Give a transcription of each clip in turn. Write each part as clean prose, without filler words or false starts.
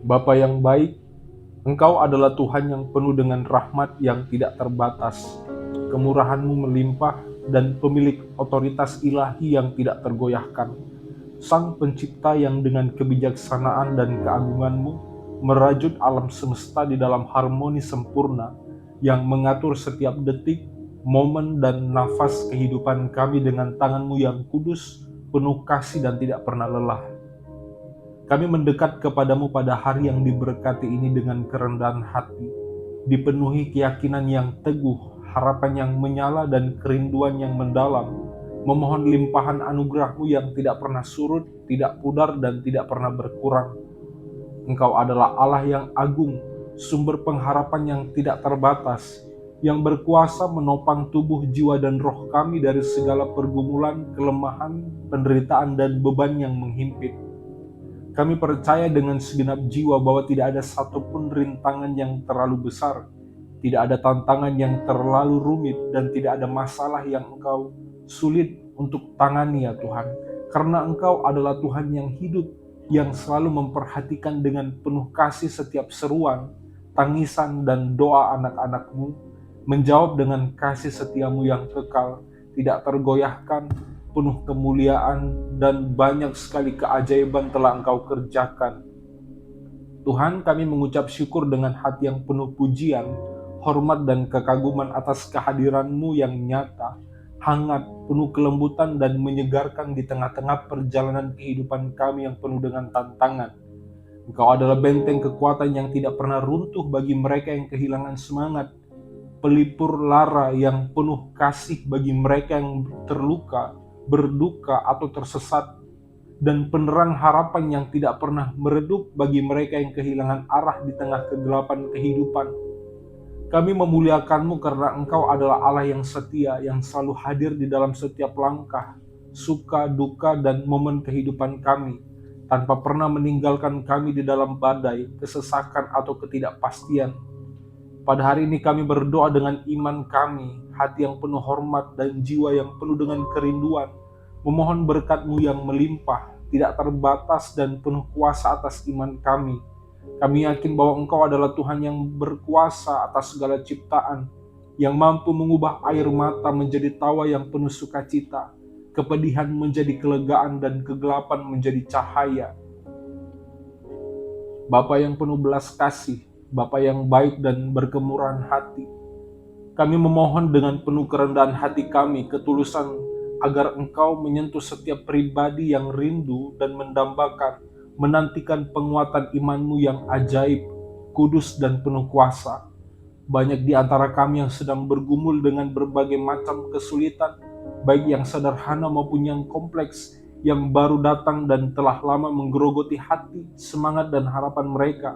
Bapa yang baik, Engkau adalah Tuhan yang penuh dengan rahmat yang tidak terbatas. Kemurahan-Mu melimpah dan pemilik otoritas ilahi yang tidak tergoyahkan. Sang pencipta yang dengan kebijaksanaan dan keagungan-Mu merajut alam semesta di dalam harmoni sempurna, yang mengatur setiap detik, momen, dan nafas kehidupan kami dengan tangan-Mu yang kudus, penuh kasih dan tidak pernah lelah. Kami mendekat kepadamu pada hari yang diberkati ini dengan kerendahan hati, dipenuhi keyakinan yang teguh, harapan yang menyala dan kerinduan yang mendalam, memohon limpahan anugerah-Mu yang tidak pernah surut, tidak pudar, dan tidak pernah berkurang. Engkau adalah Allah yang agung, sumber pengharapan yang tidak terbatas, yang berkuasa menopang tubuh, jiwa, dan roh kami dari segala pergumulan, kelemahan, penderitaan, dan beban yang menghimpit. Kami percaya dengan segenap jiwa bahwa tidak ada satupun rintangan yang terlalu besar, tidak ada tantangan yang terlalu rumit, dan tidak ada masalah yang Engkau sulit untuk tangani ya Tuhan. Karena Engkau adalah Tuhan yang hidup, yang selalu memperhatikan dengan penuh kasih setiap seruan, tangisan, dan doa anak-anak-Mu, menjawab dengan kasih setia-Mu yang kekal, tidak tergoyahkan, penuh kemuliaan, dan banyak sekali keajaiban telah Engkau kerjakan. Tuhan, kami mengucap syukur dengan hati yang penuh pujian, hormat, dan kekaguman atas kehadiran-Mu yang nyata, hangat, penuh kelembutan, dan menyegarkan di tengah-tengah perjalanan kehidupan kami yang penuh dengan tantangan. Engkau adalah benteng kekuatan yang tidak pernah runtuh bagi mereka yang kehilangan semangat, pelipur lara yang penuh kasih bagi mereka yang terluka, berduka, atau tersesat, dan penerang harapan yang tidak pernah meredup bagi mereka yang kehilangan arah di tengah kegelapan kehidupan. Kami memuliakan-Mu karena Engkau adalah Allah yang setia, yang selalu hadir di dalam setiap langkah, suka, duka, dan momen kehidupan kami, tanpa pernah meninggalkan kami di dalam badai, kesesakan, atau ketidakpastian. Pada hari ini kami berdoa dengan iman kami, hati yang penuh hormat, dan jiwa yang penuh dengan kerinduan, memohon berkat-Mu yang melimpah, tidak terbatas, dan penuh kuasa atas iman kami. Kami yakin bahwa Engkau adalah Tuhan yang berkuasa atas segala ciptaan, yang mampu mengubah air mata menjadi tawa yang penuh sukacita, kepedihan menjadi kelegaan, dan kegelapan menjadi cahaya. Bapa yang penuh belas kasih, Bapa yang baik dan berkemurahan hati, kami memohon dengan penuh kerendahan hati kami, ketulusan, agar Engkau menyentuh setiap pribadi yang rindu dan mendambakan, menantikan penguatan iman-Mu yang ajaib, kudus, dan penuh kuasa. Banyak di antara kami yang sedang bergumul dengan berbagai macam kesulitan, baik yang sederhana maupun yang kompleks, yang baru datang dan telah lama menggerogoti hati, semangat, dan harapan mereka.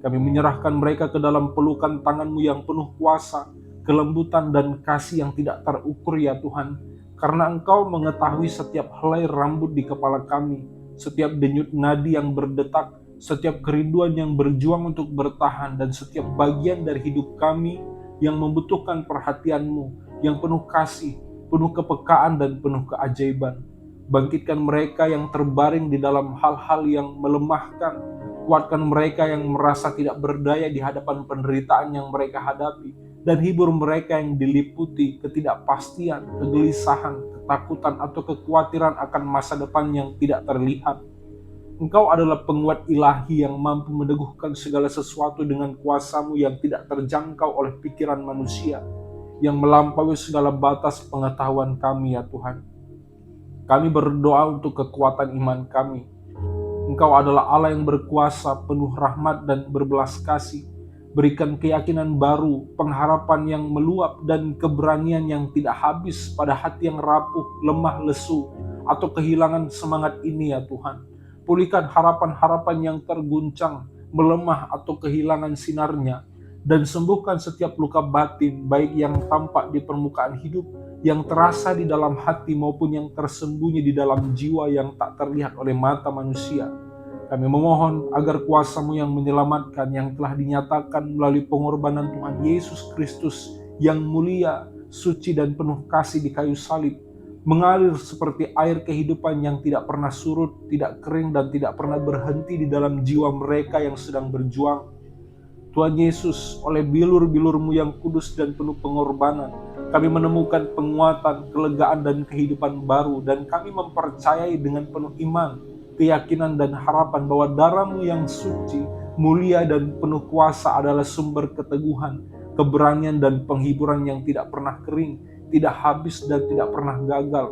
Kami menyerahkan mereka ke dalam pelukan tangan-Mu yang penuh kuasa, kelembutan, dan kasih yang tidak terukur ya Tuhan. Karena Engkau mengetahui setiap helai rambut di kepala kami, setiap denyut nadi yang berdetak, setiap kerinduan yang berjuang untuk bertahan, dan setiap bagian dari hidup kami yang membutuhkan perhatian-Mu, yang penuh kasih, penuh kepekaan, dan penuh keajaiban. Bangkitkan mereka yang terbaring di dalam hal-hal yang melemahkan, kuatkan mereka yang merasa tidak berdaya di hadapan penderitaan yang mereka hadapi, dan hibur mereka yang diliputi ketidakpastian, kegelisahan, ketakutan, atau kekhawatiran akan masa depan yang tidak terlihat. Engkau adalah penguat ilahi yang mampu meneguhkan segala sesuatu dengan kuasa-Mu yang tidak terjangkau oleh pikiran manusia, yang melampaui segala batas pengetahuan kami ya Tuhan. Kami berdoa untuk kekuatan iman kami. Engkau adalah Allah yang berkuasa, penuh rahmat, dan berbelas kasih. Berikan keyakinan baru, pengharapan yang meluap, dan keberanian yang tidak habis pada hati yang rapuh, lemah, lesu, atau kehilangan semangat ini ya Tuhan. Pulihkan harapan-harapan yang terguncang, melemah, atau kehilangan sinarnya, dan sembuhkan setiap luka batin, baik yang tampak di permukaan hidup, yang terasa di dalam hati, maupun yang tersembunyi di dalam jiwa yang tak terlihat oleh mata manusia. Kami memohon agar kuasa-Mu yang menyelamatkan, yang telah dinyatakan melalui pengorbanan Tuhan Yesus Kristus yang mulia, suci, dan penuh kasih di kayu salib, mengalir seperti air kehidupan yang tidak pernah surut, tidak kering, dan tidak pernah berhenti di dalam jiwa mereka yang sedang berjuang. Tuhan Yesus, oleh bilur-bilur-Mu yang kudus dan penuh pengorbanan, kami menemukan penguatan, kelegaan, dan kehidupan baru, dan kami mempercayai dengan penuh iman, keyakinan, dan harapan bahwa darah-Mu yang suci, mulia, dan penuh kuasa adalah sumber keteguhan, keberanian, dan penghiburan yang tidak pernah kering, tidak habis, dan tidak pernah gagal.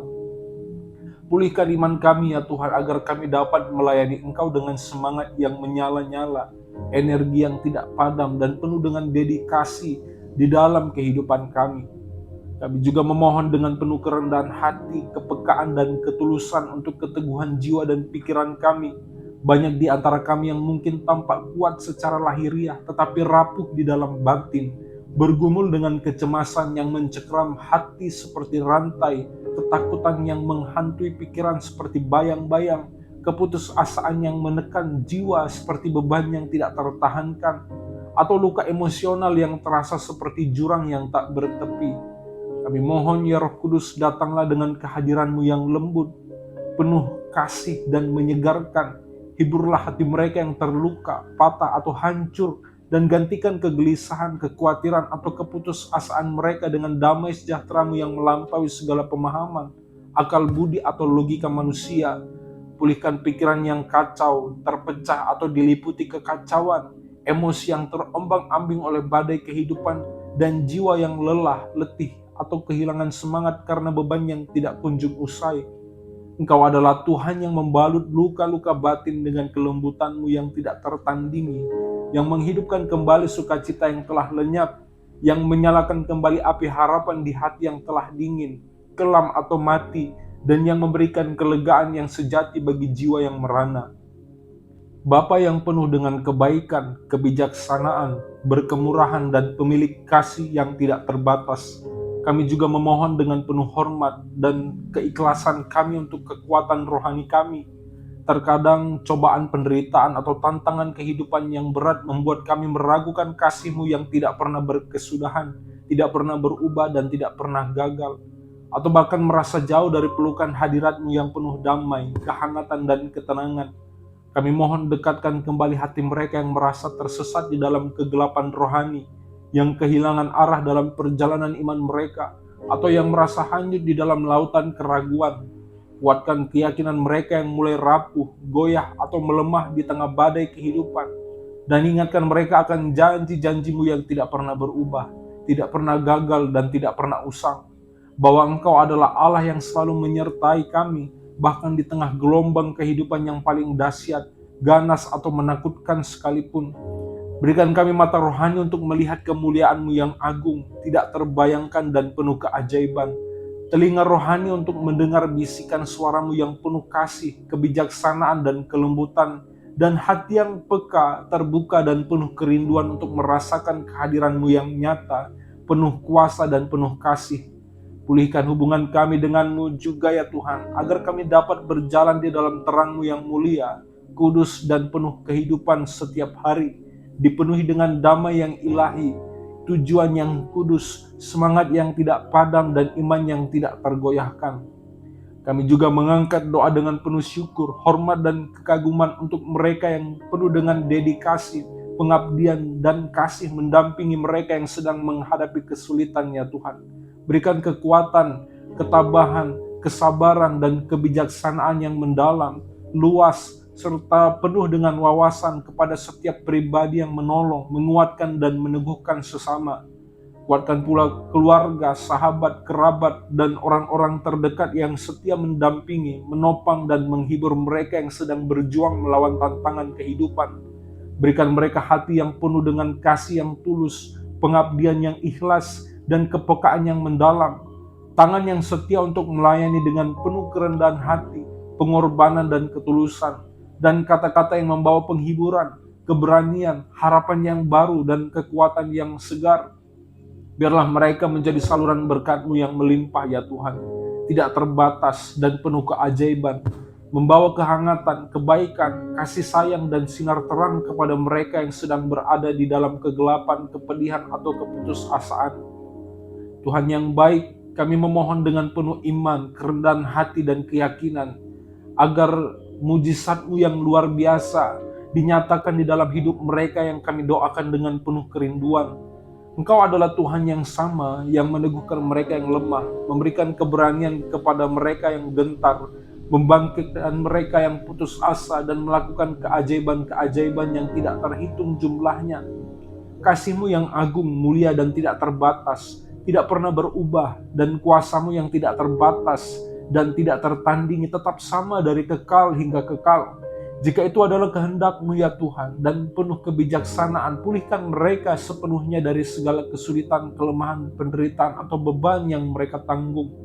Pulihkan iman kami ya Tuhan, agar kami dapat melayani Engkau dengan semangat yang menyala-nyala, energi yang tidak padam, dan penuh dengan dedikasi di dalam kehidupan kami. Kami juga memohon dengan penuh kerendahan hati, kepekaan, dan ketulusan untuk keteguhan jiwa dan pikiran kami. Banyak di antara kami yang mungkin tampak kuat secara lahiriah, tetapi rapuh di dalam batin, bergumul dengan kecemasan yang mencekram hati seperti rantai, ketakutan yang menghantui pikiran seperti bayang-bayang, keputusasaan yang menekan jiwa seperti beban yang tidak tertahankan, atau luka emosional yang terasa seperti jurang yang tak bertepi. Kami mohon ya Roh Kudus, datanglah dengan kehadiran-Mu yang lembut, penuh kasih dan menyegarkan. Hiburlah hati mereka yang terluka, patah, atau hancur, dan gantikan kegelisahan, kekhawatiran, atau keputusasaan mereka dengan damai sejahtera-Mu yang melampaui segala pemahaman, akal budi, atau logika manusia. Pulihkan pikiran yang kacau, terpecah, atau diliputi kekacauan, emosi yang terombang-ambing oleh badai kehidupan, dan jiwa yang lelah, letih, atau kehilangan semangat karena beban yang tidak kunjung usai. Engkau adalah Tuhan yang membalut luka-luka batin dengan kelembutan-Mu yang tidak tertandingi, yang menghidupkan kembali sukacita yang telah lenyap, yang menyalakan kembali api harapan di hati yang telah dingin, kelam, atau mati, dan yang memberikan kelegaan yang sejati bagi jiwa yang merana. Bapa yang penuh dengan kebaikan, kebijaksanaan, berkemurahan, dan pemilik kasih yang tidak terbatas, kami juga memohon dengan penuh hormat dan keikhlasan kami untuk kekuatan rohani kami. Terkadang cobaan, penderitaan, atau tantangan kehidupan yang berat membuat kami meragukan kasih-Mu yang tidak pernah berkesudahan, tidak pernah berubah, dan tidak pernah gagal. Atau bahkan merasa jauh dari pelukan hadirat-Mu yang penuh damai, kehangatan, dan ketenangan. Kami mohon dekatkan kembali hati mereka yang merasa tersesat di dalam kegelapan rohani, yang kehilangan arah dalam perjalanan iman mereka, atau yang merasa hanyut di dalam lautan keraguan. Kuatkan keyakinan mereka yang mulai rapuh, goyah, atau melemah di tengah badai kehidupan, dan ingatkan mereka akan janji-janji-Mu yang tidak pernah berubah, tidak pernah gagal, dan tidak pernah usang, bahwa Engkau adalah Allah yang selalu menyertai kami, bahkan di tengah gelombang kehidupan yang paling dahsyat, ganas, atau menakutkan sekalipun. Berikan kami mata rohani untuk melihat kemuliaan-Mu yang agung, tidak terbayangkan, dan penuh keajaiban. Telinga rohani untuk mendengar bisikan suara-Mu yang penuh kasih, kebijaksanaan, dan kelembutan. Dan hati yang peka, terbuka, dan penuh kerinduan untuk merasakan kehadiran-Mu yang nyata, penuh kuasa, dan penuh kasih. Pulihkan hubungan kami dengan-Mu juga ya Tuhan, agar kami dapat berjalan di dalam terang-Mu yang mulia, kudus, dan penuh kehidupan setiap hari, dipenuhi dengan damai yang ilahi, tujuan yang kudus, semangat yang tidak padam, dan iman yang tidak tergoyahkan. Kami juga mengangkat doa dengan penuh syukur, hormat, dan kekaguman untuk mereka yang penuh dengan dedikasi, pengabdian, dan kasih mendampingi mereka yang sedang menghadapi kesulitan ya Tuhan. Berikan kekuatan, ketabahan, kesabaran, dan kebijaksanaan yang mendalam, luas, serta penuh dengan wawasan kepada setiap pribadi yang menolong, menguatkan, dan meneguhkan sesama. Kuatkan pula keluarga, sahabat, kerabat, dan orang-orang terdekat yang setia mendampingi, menopang, dan menghibur mereka yang sedang berjuang melawan tantangan kehidupan. Berikan mereka hati yang penuh dengan kasih yang tulus, pengabdian yang ikhlas, dan kepekaan yang mendalam, tangan yang setia untuk melayani dengan penuh kerendahan hati, pengorbanan, dan ketulusan, dan kata-kata yang membawa penghiburan, keberanian, harapan yang baru, dan kekuatan yang segar. Biarlah mereka menjadi saluran berkat-Mu yang melimpah ya Tuhan, tidak terbatas dan penuh keajaiban, membawa kehangatan, kebaikan, kasih sayang, dan sinar terang kepada mereka yang sedang berada di dalam kegelapan, kepedihan, atau keputusasaan. Tuhan yang baik, Kami memohon dengan penuh iman, kerendahan hati dan keyakinan, agar mujizat-Mu yang luar biasa dinyatakan di dalam hidup mereka yang kami doakan dengan penuh kerinduan. Engkau adalah Tuhan yang sama, yang meneguhkan mereka yang lemah, memberikan keberanian kepada mereka yang gentar, membangkitkan mereka yang putus asa, dan melakukan keajaiban-keajaiban yang tidak terhitung jumlahnya. Kasih-Mu yang agung, mulia, dan tidak terbatas, tidak pernah berubah, dan kuasa-Mu yang tidak terbatas dan tidak tertandingi tetap sama dari kekal hingga kekal. Jika itu adalah kehendak-Mu ya Tuhan, dan penuh kebijaksanaan, pulihkan mereka sepenuhnya dari segala kesulitan, kelemahan, penderitaan, atau beban yang mereka tanggung.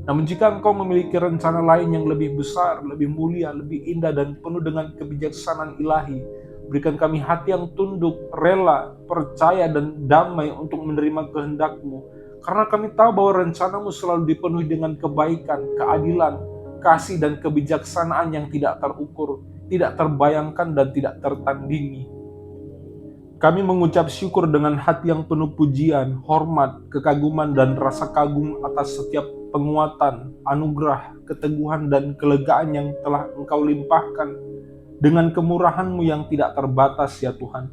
Namun jika Engkau memiliki rencana lain yang lebih besar, lebih mulia, lebih indah, dan penuh dengan kebijaksanaan ilahi, berikan kami hati yang tunduk, rela, percaya, dan damai untuk menerima kehendak-Mu. Karena kami tahu bahwa rencana-Mu selalu dipenuhi dengan kebaikan, keadilan, kasih, dan kebijaksanaan yang tidak terukur, tidak terbayangkan, dan tidak tertandingi. Kami mengucap syukur dengan hati yang penuh pujian, hormat, kekaguman, dan rasa kagum atas setiap penguatan, anugerah, keteguhan, dan kelegaan yang telah Engkau limpahkan dengan kemurahan-Mu yang tidak terbatas ya Tuhan.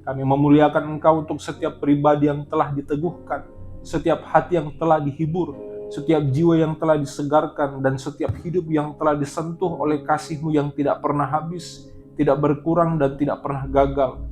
Kami memuliakan Engkau untuk setiap pribadi yang telah diteguhkan, setiap hati yang telah dihibur, setiap jiwa yang telah disegarkan, dan setiap hidup yang telah disentuh oleh kasih-Mu yang tidak pernah habis, tidak berkurang, dan tidak pernah gagal.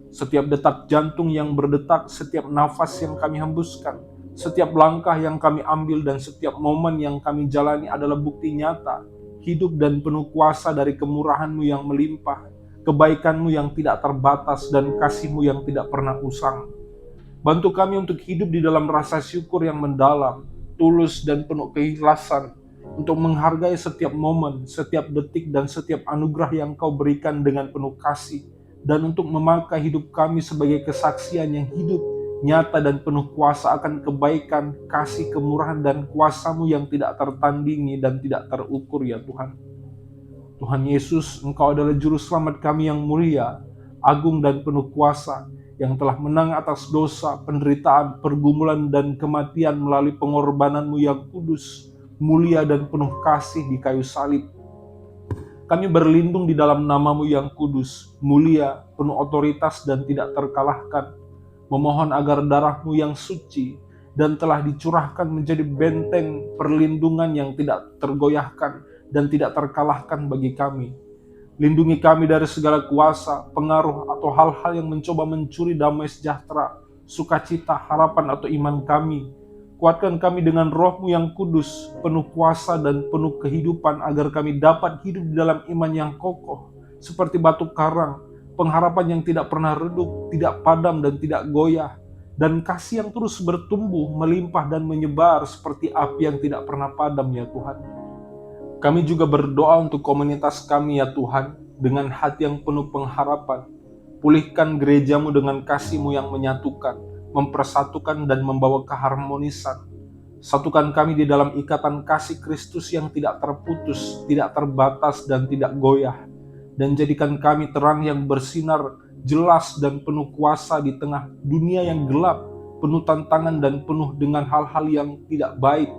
Setiap detak jantung yang berdetak, setiap nafas yang kami hembuskan, setiap langkah yang kami ambil, dan setiap momen yang kami jalani adalah bukti nyata, hidup dan penuh kuasa dari kemurahan-Mu yang melimpah, kebaikan-Mu yang tidak terbatas, dan kasih-Mu yang tidak pernah usang. Bantu kami untuk hidup di dalam rasa syukur yang mendalam, tulus, dan penuh keikhlasan, untuk menghargai setiap momen, setiap detik, dan setiap anugerah yang Kau berikan dengan penuh kasih, dan untuk memakai hidup kami sebagai kesaksian yang hidup, nyata, dan penuh kuasa akan kebaikan, kasih, kemurahan, dan kuasa-Mu yang tidak tertandingi dan tidak terukur ya Tuhan. Tuhan Yesus, Engkau adalah Juru Selamat kami yang mulia, agung, dan penuh kuasa, yang telah menang atas dosa, penderitaan, pergumulan, dan kematian melalui pengorbanan-Mu yang kudus, mulia, dan penuh kasih di kayu salib. Kami berlindung di dalam nama-Mu yang kudus, mulia, penuh otoritas, dan tidak terkalahkan. Memohon agar darah-Mu yang suci dan telah dicurahkan menjadi benteng perlindungan yang tidak tergoyahkan dan tidak terkalahkan bagi kami. Lindungi kami dari segala kuasa, pengaruh, atau hal-hal yang mencoba mencuri damai sejahtera, sukacita, harapan, atau iman kami. Kuatkan kami dengan Roh-Mu yang kudus, penuh kuasa dan penuh kehidupan, agar kami dapat hidup di dalam iman yang kokoh, seperti batu karang, pengharapan yang tidak pernah redup, tidak padam, dan tidak goyah, dan kasih yang terus bertumbuh, melimpah, dan menyebar seperti api yang tidak pernah padam ya Tuhan. Kami juga berdoa untuk komunitas kami ya Tuhan, dengan hati yang penuh pengharapan. Pulihkan gereja-Mu dengan kasih-Mu yang menyatukan, mempersatukan, dan membawa keharmonisan. Satukan kami di dalam ikatan kasih Kristus yang tidak terputus, tidak terbatas, dan tidak goyah. Dan jadikan kami terang yang bersinar, jelas, dan penuh kuasa di tengah dunia yang gelap, penuh tantangan, dan penuh dengan hal-hal yang tidak baik.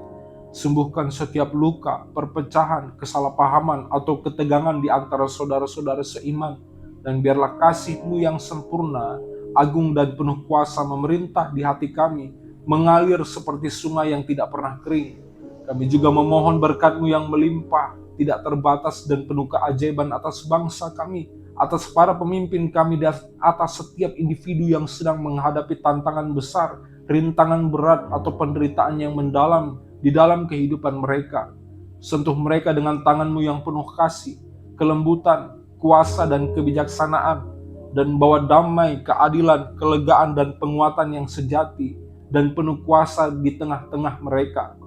Sembuhkan setiap luka, perpecahan, kesalahpahaman, atau ketegangan di antara saudara-saudara seiman. Dan biarlah kasih-Mu yang sempurna, agung, dan penuh kuasa memerintah di hati kami, mengalir seperti sungai yang tidak pernah kering. Kami juga memohon berkat-Mu yang melimpah, tidak terbatas, dan penuh keajaiban atas bangsa kami, atas para pemimpin kami, dan atas setiap individu yang sedang menghadapi tantangan besar, rintangan berat, atau penderitaan yang mendalam di dalam kehidupan mereka. Sentuh mereka dengan tangan-Mu yang penuh kasih, kelembutan, kuasa, dan kebijaksanaan, dan bawa damai, keadilan, kelegaan, dan penguatan yang sejati, dan penuh kuasa di tengah-tengah mereka.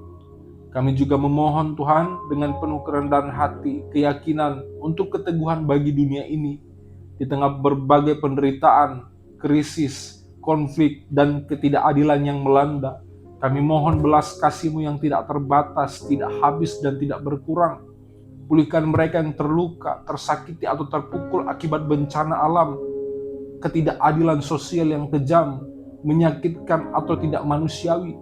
Kami juga memohon Tuhan dengan penuh kerendahan hati, keyakinan untuk keteguhan bagi dunia ini, di tengah berbagai penderitaan, krisis, konflik, dan ketidakadilan yang melanda. Kami mohon belas kasih-Mu yang tidak terbatas, tidak habis, dan tidak berkurang. Pulihkan mereka yang terluka, tersakiti, atau terpukul akibat bencana alam, ketidakadilan sosial yang kejam, menyakitkan, atau tidak manusiawi.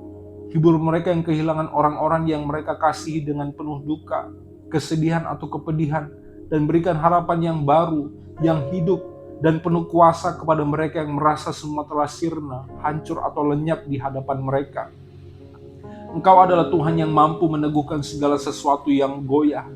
Hibur mereka yang kehilangan orang-orang yang mereka kasihi dengan penuh duka, kesedihan atau kepedihan, dan berikan harapan yang baru, yang hidup, dan penuh kuasa kepada mereka yang merasa semua telah sirna, hancur atau lenyap di hadapan mereka. Engkau adalah Tuhan yang mampu meneguhkan segala sesuatu yang goyah,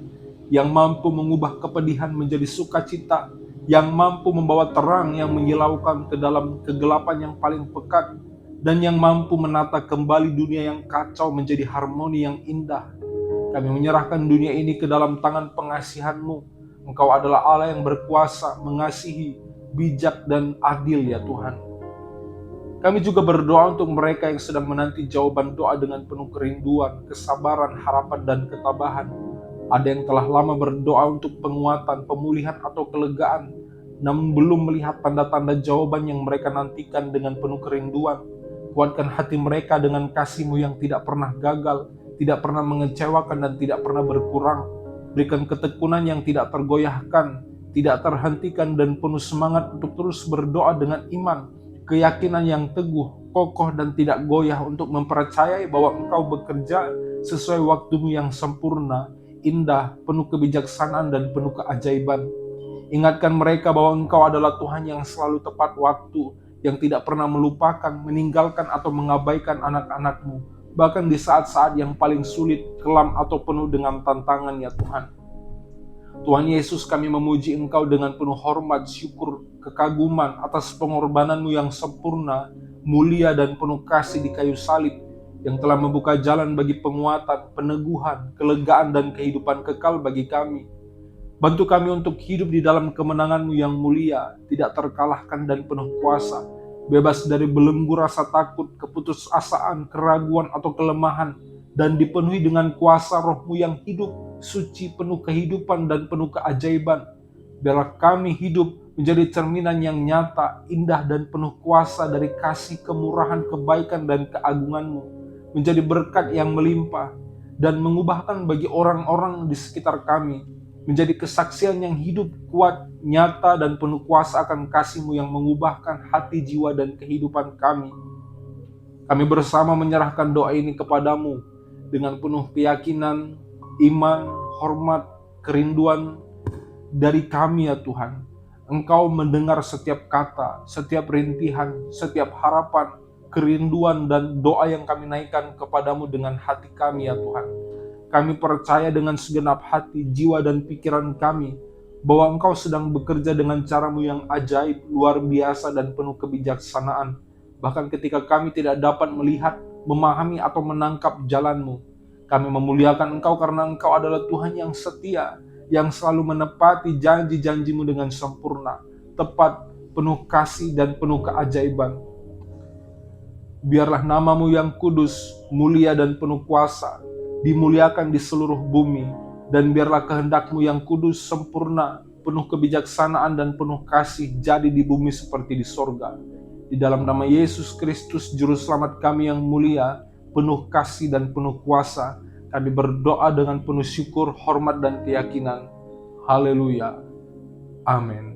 yang mampu mengubah kepedihan menjadi sukacita, yang mampu membawa terang yang menyilaukan ke dalam kegelapan yang paling pekat, dan yang mampu menata kembali dunia yang kacau menjadi harmoni yang indah. Kami menyerahkan dunia ini ke dalam tangan pengasihan-Mu. Engkau adalah Allah yang berkuasa, mengasihi, bijak, dan adil ya Tuhan. Kami juga berdoa untuk mereka yang sedang menanti jawaban doa dengan penuh kerinduan, kesabaran, harapan, dan ketabahan. Ada yang telah lama berdoa untuk penguatan, pemulihan, atau kelegaan, namun belum melihat tanda-tanda jawaban yang mereka nantikan dengan penuh kerinduan. Kuatkan hati mereka dengan kasih-Mu yang tidak pernah gagal, tidak pernah mengecewakan, dan tidak pernah berkurang. Berikan ketekunan yang tidak tergoyahkan, tidak terhentikan, dan penuh semangat untuk terus berdoa dengan iman, keyakinan yang teguh, kokoh, dan tidak goyah untuk mempercayai bahwa Engkau bekerja sesuai waktu-Mu yang sempurna, indah, penuh kebijaksanaan, dan penuh keajaiban. Ingatkan mereka bahwa Engkau adalah Tuhan yang selalu tepat waktu, yang tidak pernah melupakan, meninggalkan, atau mengabaikan anak-anak-Mu, bahkan di saat-saat yang paling sulit, kelam, atau penuh dengan tantangan ya Tuhan. Tuhan Yesus, kami memuji Engkau dengan penuh hormat, syukur, kekaguman atas pengorbanan-Mu yang sempurna, mulia, dan penuh kasih di kayu salib, yang telah membuka jalan bagi penguatan, peneguhan, kelegaan, dan kehidupan kekal bagi kami. Bantu kami untuk hidup di dalam kemenangan-Mu yang mulia, tidak terkalahkan dan penuh kuasa, bebas dari belenggu rasa takut, keputusasaan, keraguan, atau kelemahan, dan dipenuhi dengan kuasa Roh-Mu yang hidup, suci, penuh kehidupan, dan penuh keajaiban. Biarlah kami hidup menjadi cerminan yang nyata, indah, dan penuh kuasa dari kasih, kemurahan, kebaikan, dan keagungan-Mu, menjadi berkat yang melimpah, dan mengubahkan bagi orang-orang di sekitar kami, menjadi kesaksian yang hidup, kuat, nyata, dan penuh kuasa akan kasih-Mu yang mengubahkan hati, jiwa, dan kehidupan kami. Kami bersama menyerahkan doa ini kepadamu dengan penuh keyakinan, iman, hormat, kerinduan dari kami ya Tuhan. Engkau mendengar setiap kata, setiap rintihan, setiap harapan, kerinduan, dan doa yang kami naikkan kepadamu dengan hati kami ya Tuhan. Kami percaya dengan segenap hati, jiwa, dan pikiran kami bahwa Engkau sedang bekerja dengan cara-Mu yang ajaib, luar biasa, dan penuh kebijaksanaan. Bahkan ketika kami tidak dapat melihat, memahami, atau menangkap jalan-Mu, kami memuliakan Engkau karena Engkau adalah Tuhan yang setia, yang selalu menepati janji-janji-Mu dengan sempurna, tepat, penuh kasih, dan penuh keajaiban. Biarlah nama-Mu yang kudus, mulia, dan penuh kuasa dimuliakan di seluruh bumi, dan biarlah kehendak-Mu yang kudus, sempurna, penuh kebijaksanaan, dan penuh kasih jadi di bumi seperti di sorga. Di dalam nama Yesus Kristus, Juru Selamat kami yang mulia, penuh kasih dan penuh kuasa, kami berdoa dengan penuh syukur, hormat, dan keyakinan. Haleluya. Amin.